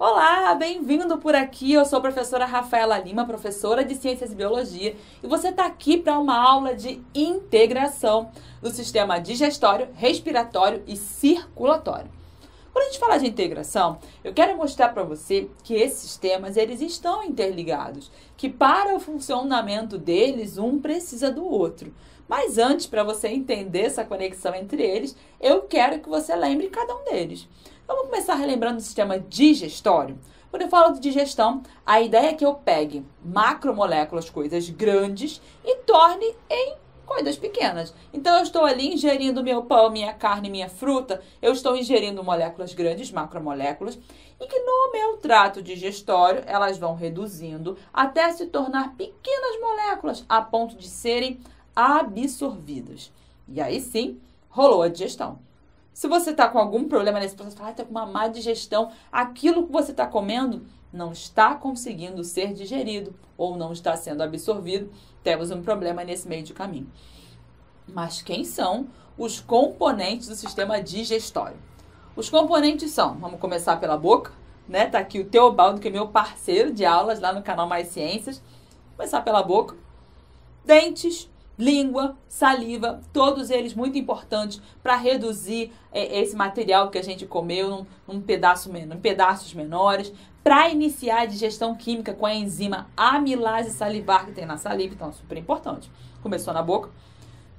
Olá, bem-vindo por aqui. Eu sou a professora Rafaela Lima, professora de Ciências e Biologia, e você está aqui para uma aula de integração do sistema digestório, respiratório e circulatório. Quando a gente fala de integração, eu quero mostrar para você que esses sistemas eles estão interligados, que para o funcionamento deles, um precisa do outro. Mas antes, para você entender essa conexão entre eles, eu quero que você lembre cada um deles. Vamos começar relembrando o sistema digestório. Quando eu falo de digestão, a ideia é que eu pegue macromoléculas, coisas grandes, e torne em coisas pequenas. Então, eu estou ali ingerindo meu pão, minha carne, minha fruta, eu estou ingerindo moléculas grandes, macromoléculas, e que no meu trato digestório, elas vão reduzindo até se tornar pequenas moléculas, a ponto de serem absorvidas. E aí sim, rolou a digestão. Se você está com algum problema nesse processo, está com uma má digestão, aquilo que você está comendo não está conseguindo ser digerido ou não está sendo absorvido, temos um problema nesse meio de caminho. Mas quem são os componentes do sistema digestório? Os componentes são, vamos começar pela boca, né? Tá aqui o Teobaldo, que é meu parceiro de aulas lá no canal Mais Ciências. Vou começar pela boca. Dentes, língua, saliva, todos eles muito importantes para reduzir esse material que a gente comeu em pedaços menores, para iniciar a digestão química com a enzima amilase salivar que tem na saliva, então é super importante. Começou na boca,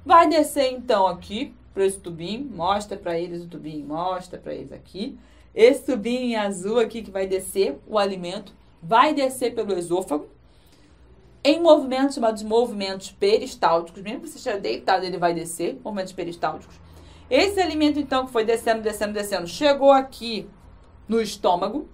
vai descer então aqui para esse tubinho, mostra para eles o tubinho, mostra para eles aqui. Esse tubinho em azul aqui que vai descer o alimento, vai descer pelo esôfago, em movimentos chamados movimentos peristálticos, mesmo que você esteja deitado, ele vai descer, movimentos peristálticos. Esse alimento, então, que foi descendo, chegou aqui no estômago.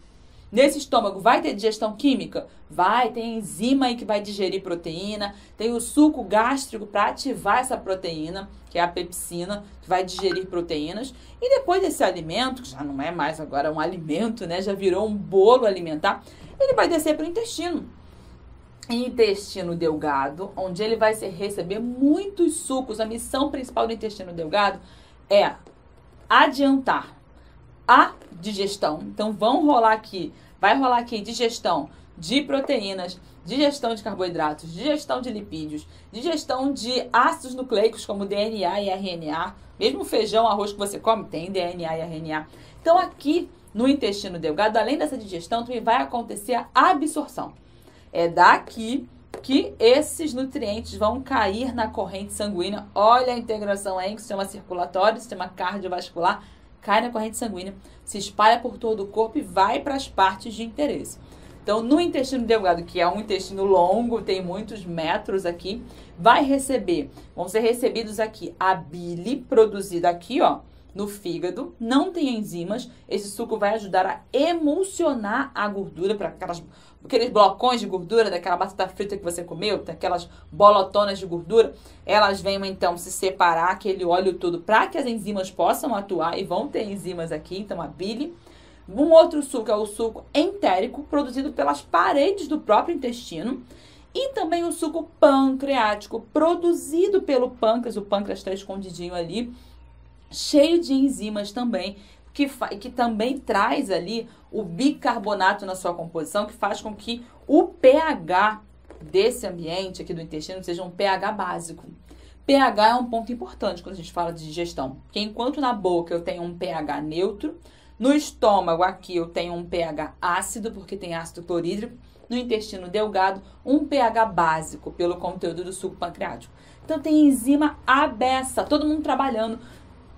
Nesse estômago vai ter digestão química? Vai, tem enzima aí que vai digerir proteína, tem o suco gástrico para ativar essa proteína, que é a pepsina, que vai digerir proteínas. E depois desse alimento, que já não é mais agora um alimento, né, já virou um bolo alimentar, ele vai descer para o intestino. Intestino delgado, onde ele vai receber muitos sucos. A missão principal do intestino delgado é adiantar a digestão. Então, vai rolar aqui digestão de proteínas, digestão de carboidratos, digestão de lipídios, digestão de ácidos nucleicos como DNA e RNA. Mesmo feijão, arroz que você come, tem DNA e RNA. Então, aqui no intestino delgado, além dessa digestão, também vai acontecer a absorção. É daqui que esses nutrientes vão cair na corrente sanguínea. Olha a integração aí, que sistema circulatório, sistema cardiovascular, cai na corrente sanguínea, se espalha por todo o corpo e vai para as partes de interesse. Então, no intestino delgado, que é um intestino longo, tem muitos metros aqui, vão ser recebidos aqui a bile produzida aqui, ó, no fígado, não tem enzimas, esse suco vai ajudar a emulsionar a gordura para aqueles blocões de gordura daquela batata frita que você comeu, daquelas bolotonas de gordura, elas vêm então se separar aquele óleo todo para que as enzimas possam atuar e vão ter enzimas aqui, então a bile. Um outro suco é o suco entérico, produzido pelas paredes do próprio intestino, e também o suco pancreático, produzido pelo pâncreas, o pâncreas está escondidinho ali, cheio de enzimas também, que também traz ali o bicarbonato na sua composição, que faz com que o pH desse ambiente aqui do intestino seja um pH básico. pH é um ponto importante quando a gente fala de digestão, porque enquanto na boca eu tenho um pH neutro, no estômago aqui eu tenho um pH ácido, porque tem ácido clorídrico, no intestino delgado um pH básico, pelo conteúdo do suco pancreático. Então tem enzima à beça, todo mundo trabalhando.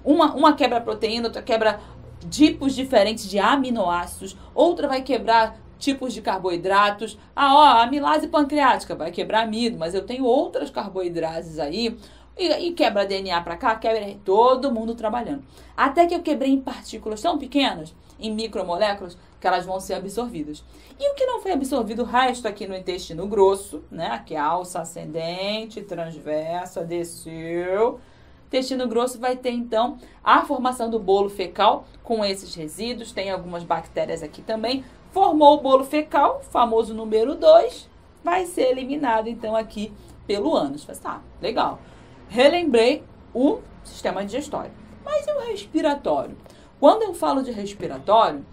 Uma quebra proteína, outra quebra tipos diferentes de aminoácidos, outra vai quebrar tipos de carboidratos. A amilase pancreática vai quebrar amido, mas eu tenho outras carboidrases aí, e quebra DNA para cá, quebra todo mundo trabalhando. Até que eu quebrei em partículas tão pequenas, em micromoléculas, que elas vão ser absorvidas. E o que não foi absorvido, o resto aqui no intestino grosso, né? Aqui a alça ascendente, transversa, desceu. Intestino grosso vai ter, então, a formação do bolo fecal com esses resíduos. Tem algumas bactérias aqui também. Formou o bolo fecal, famoso número 2, vai ser eliminado, então, aqui pelo ânus. Tá, legal. Relembrei o sistema digestório. Mas e o respiratório? Quando eu falo de respiratório,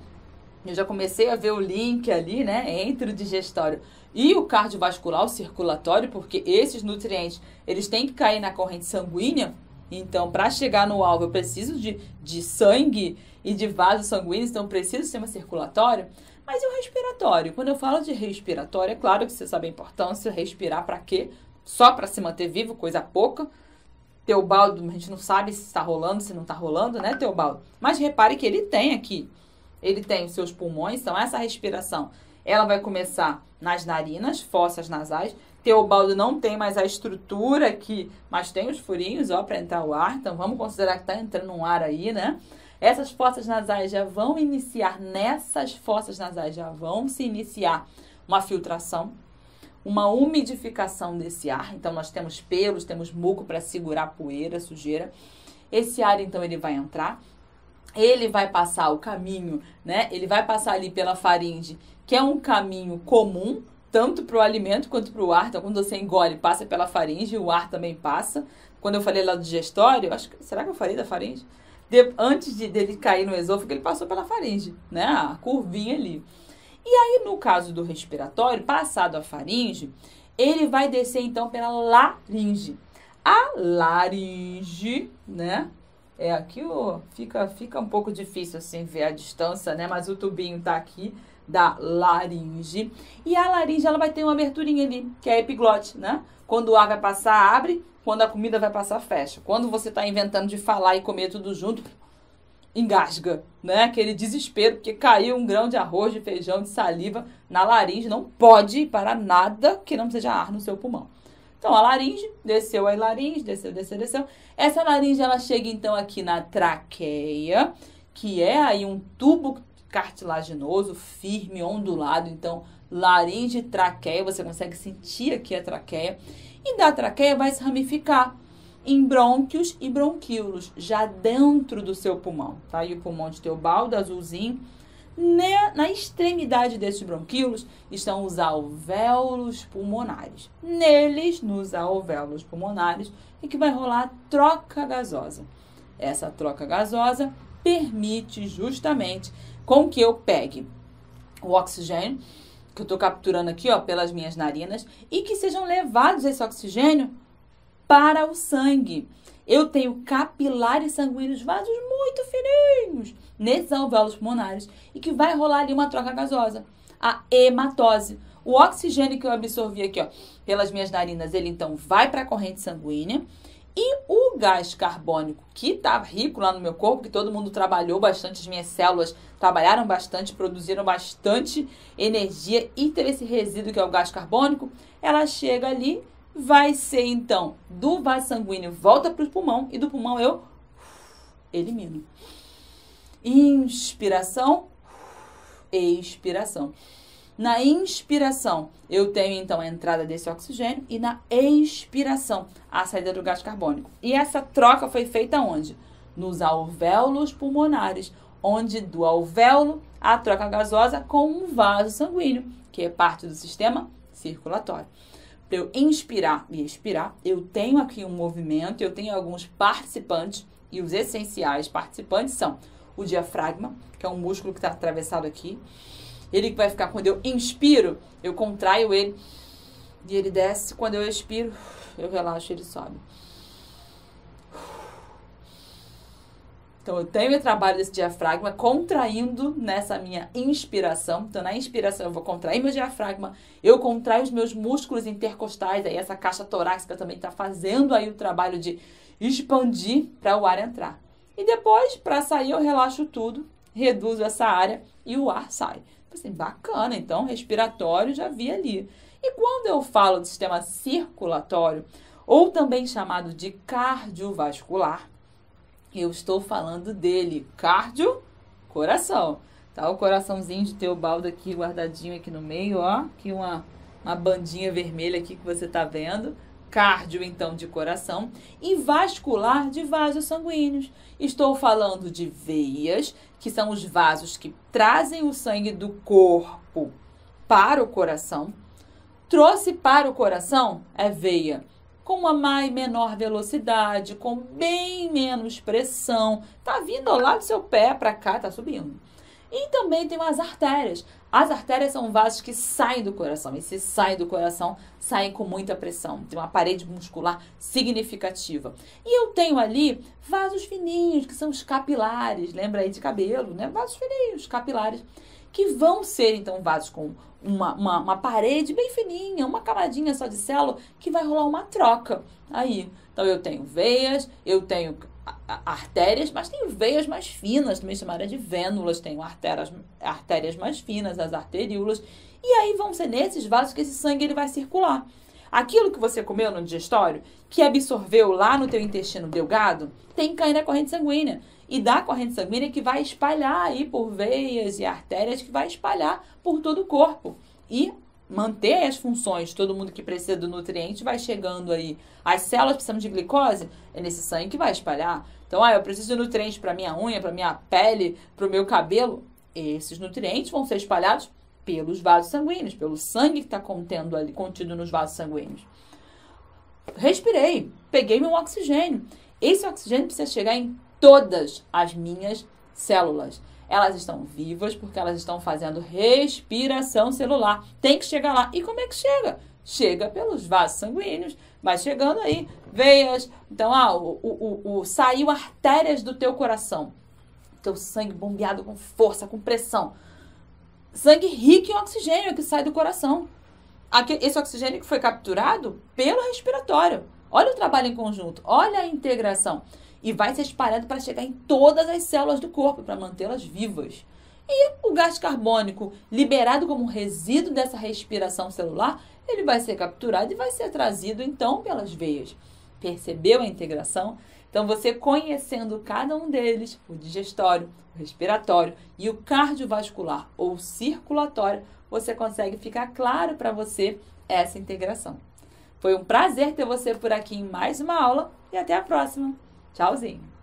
Eu já comecei a ver o link ali, né, entre o digestório e o cardiovascular, o circulatório, porque esses nutrientes, eles têm que cair na corrente sanguínea. Então, para chegar no alvo, eu preciso de sangue e de vasos sanguíneos, então eu preciso do sistema circulatório. Mas e o respiratório? Quando eu falo de respiratório, é claro que você sabe a importância, respirar para quê? Só para se manter vivo, coisa pouca. Teobaldo, a gente não sabe se está rolando, se não está rolando, né, Teobaldo? Mas repare que ele tem aqui. Ele tem os seus pulmões, então essa respiração, ela vai começar nas narinas, fossas nasais. Teobaldo não tem mais a estrutura aqui, mas tem os furinhos, ó, para entrar o ar. Então vamos considerar que está entrando um ar aí, né? Essas fossas nasais já vão iniciar, nessas fossas nasais já vão se iniciar uma filtração, uma umidificação desse ar. Então nós temos pelos, temos muco para segurar a poeira, a sujeira. Esse ar, então, ele vai entrar. Ele vai passar o caminho, né? Ele vai passar ali pela faringe, que é um caminho comum, tanto para o alimento quanto para o ar. Então, quando você engole, passa pela faringe, o ar também passa. Quando eu falei lá do digestório, será que eu falei da faringe? Antes dele cair no esôfago, ele passou pela faringe, né? A curvinha ali. E aí, no caso do respiratório, passado a faringe, ele vai descer, então, pela laringe. A laringe, né? Aqui fica um pouco difícil assim ver a distância, né? Mas o tubinho tá aqui da laringe. E a laringe, ela vai ter uma aberturinha ali, que é a epiglote, né? Quando o ar vai passar, abre. Quando a comida vai passar, fecha. Quando você tá inventando de falar e comer tudo junto, engasga, né? Aquele desespero, porque caiu um grão de arroz, de feijão, de saliva na laringe. Não pode ir para nada que não seja ar no seu pulmão. Então, a laringe, desceu a laringe, desceu. Essa laringe, ela chega, então, aqui na traqueia, que é aí um tubo cartilaginoso, firme, ondulado. Então, laringe, traqueia, você consegue sentir aqui a traqueia. E da traqueia vai se ramificar em brônquios e bronquíolos, já dentro do seu pulmão. Tá aí o pulmão de Teobaldo, azulzinho. Na extremidade desses bronquíolos estão os alvéolos pulmonares. Neles, nos alvéolos pulmonares, é que vai rolar a troca gasosa. Essa troca gasosa permite justamente com que eu pegue o oxigênio, que eu estou capturando aqui, ó, pelas minhas narinas, e que sejam levados esse oxigênio para o sangue. Eu tenho capilares sanguíneos, vasos muito fininhos, nesses alvéolos pulmonares, e que vai rolar ali uma troca gasosa, a hematose. O oxigênio que eu absorvi aqui, ó, pelas minhas narinas, ele então vai para a corrente sanguínea, e o gás carbônico, que está rico lá no meu corpo, que todo mundo trabalhou bastante, as minhas células trabalharam bastante, produziram bastante energia, e teve esse resíduo que é o gás carbônico, ela chega ali, vai ser, então, do vaso sanguíneo, volta para o pulmão, e do pulmão eu elimino. Inspiração, expiração. Na inspiração, eu tenho, então, a entrada desse oxigênio, e na expiração, a saída do gás carbônico. E essa troca foi feita onde? Nos alvéolos pulmonares, onde do alvéolo, a troca gasosa com um vaso sanguíneo, que é parte do sistema circulatório. Para eu inspirar e expirar, eu tenho aqui um movimento, eu tenho alguns participantes, e os essenciais participantes são o diafragma, que é um músculo que está atravessado aqui. Ele que vai ficar, quando eu inspiro, eu contraio ele, e ele desce. Quando eu expiro, eu relaxo e ele sobe. Então, eu tenho o trabalho desse diafragma contraindo nessa minha inspiração. Então, na inspiração, eu vou contrair meu diafragma, eu contraio os meus músculos intercostais, aí essa caixa torácica também está fazendo aí o trabalho de expandir para o ar entrar. E depois, para sair, eu relaxo tudo, reduzo essa área e o ar sai. Assim, bacana, então, respiratório já vi ali. E quando eu falo do sistema circulatório, ou também chamado de cardiovascular, eu estou falando dele, cardio, coração. Tá o coraçãozinho de Teobaldo aqui, guardadinho aqui no meio, ó. Aqui uma bandinha vermelha aqui que você tá vendo. Cardio, então, de coração. E vascular, de vasos sanguíneos. Estou falando de veias, que são os vasos que trazem o sangue do corpo para o coração. Trouxe para o coração é veia, com uma menor velocidade, com bem menos pressão. Tá vindo lá do seu pé para cá, tá subindo. E também tem as artérias. As artérias são vasos que saem do coração. E se saem do coração, saem com muita pressão. Tem uma parede muscular significativa. E eu tenho ali vasos fininhos, que são os capilares. Lembra aí de cabelo, né? Vasos fininhos, capilares. Que vão ser, então, vasos com uma parede bem fininha, uma camadinha só de célula, que vai rolar uma troca aí. Então, eu tenho veias, eu tenho artérias, mas tem veias mais finas, também chamadas de vênulas, tenho artérias mais finas, as arteríolas, e aí vão ser nesses vasos que esse sangue ele vai circular. Aquilo que você comeu no digestório, que absorveu lá no teu intestino delgado, tem que cair na corrente sanguínea. E da corrente sanguínea que vai espalhar aí por veias e artérias, que vai espalhar por todo o corpo. E manter as funções, todo mundo que precisa do nutriente vai chegando aí. As células precisam de glicose, é nesse sangue que vai espalhar. Então, eu preciso de nutrientes para minha unha, para minha pele, para o meu cabelo. Esses nutrientes vão ser espalhados pelos vasos sanguíneos, pelo sangue que está contido nos vasos sanguíneos. Respirei, peguei meu oxigênio. Esse oxigênio precisa chegar em todas as minhas células. Elas estão vivas porque elas estão fazendo respiração celular. Tem que chegar lá. E como é que chega? Chega pelos vasos sanguíneos, vai chegando aí, veias. Então, saiu artérias do teu coração. Teu sangue bombeado com força, com pressão. Sangue rico em oxigênio que sai do coração. Esse oxigênio que foi capturado pelo respiratório. Olha o trabalho em conjunto, olha a integração. E vai se espalhando para chegar em todas as células do corpo, para mantê-las vivas. E o gás carbônico, liberado como resíduo dessa respiração celular, ele vai ser capturado e vai ser trazido, então, pelas veias. Percebeu a integração? Então, você conhecendo cada um deles, o digestório, o respiratório e o cardiovascular ou circulatório, você consegue ficar claro para você essa integração. Foi um prazer ter você por aqui em mais uma aula e até a próxima. Tchauzinho!